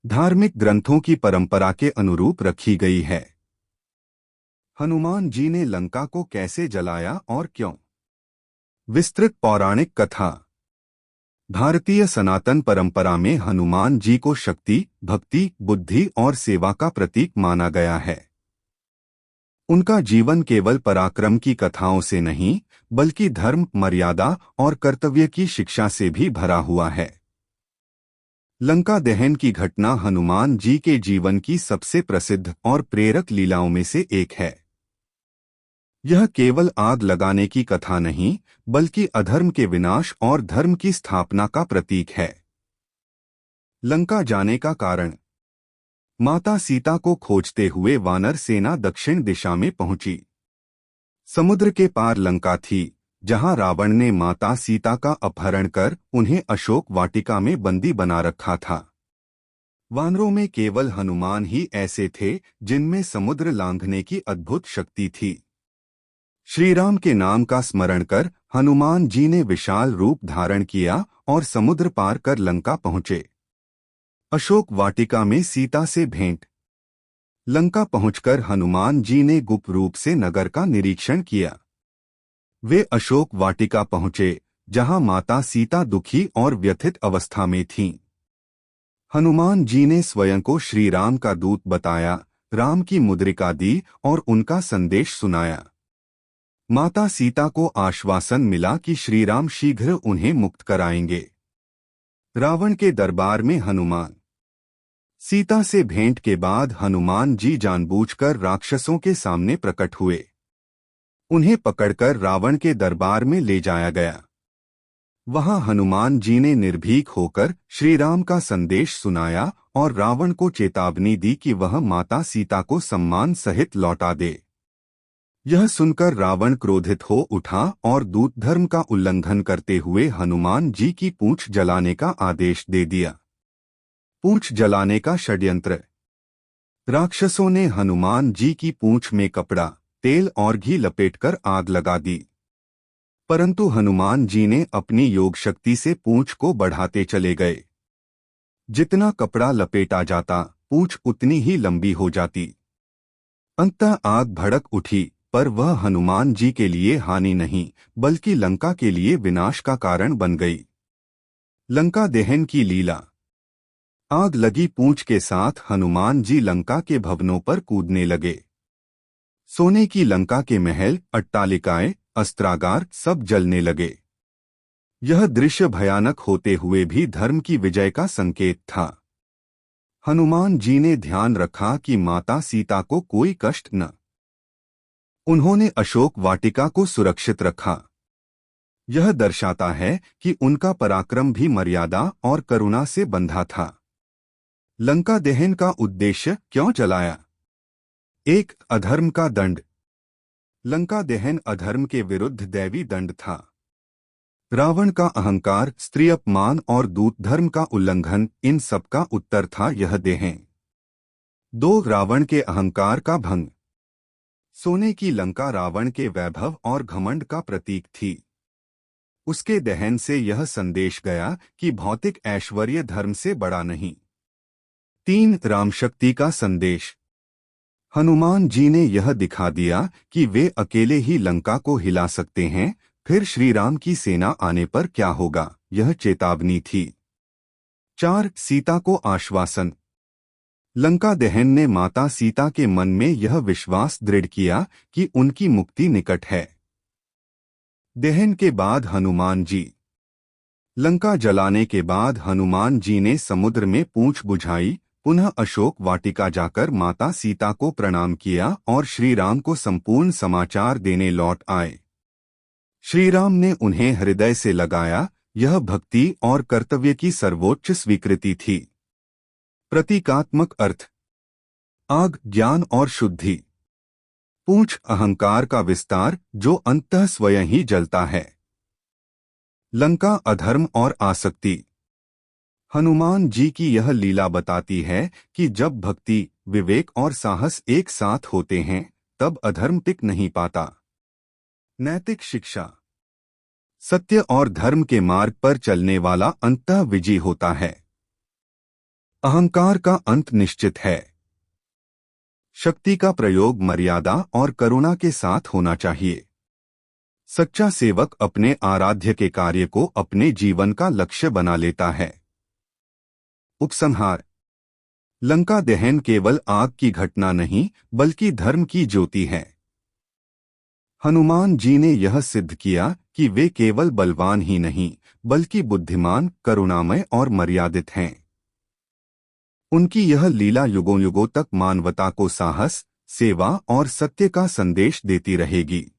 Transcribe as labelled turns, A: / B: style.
A: धार्मिक ग्रंथों की परंपरा के अनुरूप रखी गई है। हनुमान जी ने लंका को कैसे जलाया और क्यों? विस्तृत पौराणिक कथा। भारतीय सनातन परंपरा में हनुमान जी को शक्ति, भक्ति, बुद्धि और सेवा का प्रतीक माना गया है। उनका जीवन केवल पराक्रम की कथाओं से नहीं, बल्कि धर्म, मर्यादा और कर्तव्य की शिक्षा से भी भरा हुआ है। लंका दहन की घटना हनुमान जी के जीवन की सबसे प्रसिद्ध और प्रेरक लीलाओं में से एक है। यह केवल आग लगाने की कथा नहीं, बल्कि अधर्म के विनाश और धर्म की स्थापना का प्रतीक है। लंका जाने का कारण। माता सीता को खोजते हुए वानर सेना दक्षिण दिशा में पहुंची। समुद्र के पार लंका थी, जहां रावण ने माता सीता का अपहरण कर उन्हें अशोक वाटिका में बंदी बना रखा था। वानरों में केवल हनुमान ही ऐसे थे जिनमें समुद्र लांघने की अद्भुत शक्ति थी। श्री राम के नाम का स्मरण कर हनुमान जी ने विशाल रूप धारण किया और समुद्र पार कर लंका पहुंचे। अशोक वाटिका में सीता से भेंट। लंका पहुंचकर हनुमान जी ने गुप्त रूप से नगर का निरीक्षण किया। वे अशोक वाटिका पहुंचे, जहां माता सीता दुखी और व्यथित अवस्था में थीं। हनुमान जी ने स्वयं को श्री राम का दूत बताया, राम की मुद्रिका दी और उनका संदेश सुनाया। माता सीता को आश्वासन मिला कि श्री राम शीघ्र उन्हें मुक्त कराएंगे। रावण के दरबार में हनुमान। सीता से भेंट के बाद हनुमान जी जानबूझकर राक्षसों के सामने प्रकट हुए। उन्हें पकड़कर रावण के दरबार में ले जाया गया। वहां हनुमान जी ने निर्भीक होकर श्री राम का संदेश सुनाया और रावण को चेतावनी दी कि वह माता सीता को सम्मान सहित लौटा दे। यह सुनकर रावण क्रोधित हो उठा और दूत धर्म का उल्लंघन करते हुए हनुमान जी की पूंछ जलाने का आदेश दे दिया। पूंछ जलाने का षड्यंत्र। राक्षसों ने हनुमान जी की पूंछ में कपड़ा, तेल और घी लपेटकर आग लगा दी। परंतु हनुमान जी ने अपनी योग शक्ति से पूंछ को बढ़ाते चले गए। जितना कपड़ा लपेटा जाता, पूंछ उतनी ही लंबी हो जाती। अंततः आग भड़क उठी, पर वह हनुमान जी के लिए हानि नहीं, बल्कि लंका के लिए विनाश का कारण बन गई। लंका दहन की लीला। आग लगी पूंछ के साथ हनुमान जी लंका के भवनों पर कूदने लगे। सोने की लंका के महल, अट्टालिकाएं, अस्त्रागार सब जलने लगे। यह दृश्य भयानक होते हुए भी धर्म की विजय का संकेत था। हनुमान जी ने ध्यान रखा कि माता सीता को कोई कष्ट न। उन्होंने अशोक वाटिका को सुरक्षित रखा। यह दर्शाता है कि उनका पराक्रम भी मर्यादा और करुणा से बंधा था। लंका दहन का उद्देश्य क्यों जलाया? 1. अधर्म का दंड। लंका दहन अधर्म के विरुद्ध दैवी दंड था। रावण का अहंकार, स्त्री अपमान और दूत धर्म का उल्लंघन, इन सब का उत्तर था यह दहन। 2. रावण के अहंकार का भंग। सोने की लंका रावण के वैभव और घमंड का प्रतीक थी। उसके दहन से यह संदेश गया कि भौतिक ऐश्वर्य धर्म से बड़ा नहीं। 3. रामशक्ति का संदेश। हनुमान जी ने यह दिखा दिया कि वे अकेले ही लंका को हिला सकते हैं, फिर श्री राम की सेना आने पर क्या होगा, यह चेतावनी थी। 4. सीता को आश्वासन। लंका दहन ने माता सीता के मन में यह विश्वास दृढ़ किया कि उनकी मुक्ति निकट है। दहन के बाद हनुमान जी। लंका जलाने के बाद हनुमान जी ने समुद्र में पूंछ बुझाई, पुनः अशोक वाटिका जाकर माता सीता को प्रणाम किया और श्री राम को संपूर्ण समाचार देने लौट आए। श्री राम ने उन्हें हृदय से लगाया। यह भक्ति और कर्तव्य की सर्वोच्च स्वीकृति थी। प्रतीकात्मक अर्थ। आग, ज्ञान और शुद्धि। पूंछ, अहंकार का विस्तार जो अंततः स्वयं ही जलता है। लंका, अधर्म और आसक्ति। हनुमान जी की यह लीला बताती है कि जब भक्ति, विवेक और साहस एक साथ होते हैं, तब अधर्म टिक नहीं पाता। नैतिक शिक्षा। सत्य और धर्म के मार्ग पर चलने वाला अंततः विजयी होता है। अहंकार का अंत निश्चित है। शक्ति का प्रयोग मर्यादा और करुणा के साथ होना चाहिए। सच्चा सेवक अपने आराध्य के कार्य को अपने जीवन का लक्ष्य बना लेता है। उपसंहार। लंका दहन केवल आग की घटना नहीं बल्कि धर्म की ज्योति है। हनुमान जी ने यह सिद्ध किया कि वे केवल बलवान ही नहीं बल्कि बुद्धिमान, करुणामय और मर्यादित हैं। उनकी यह लीला युगों युगों तक मानवता को साहस, सेवा और सत्य का संदेश देती रहेगी।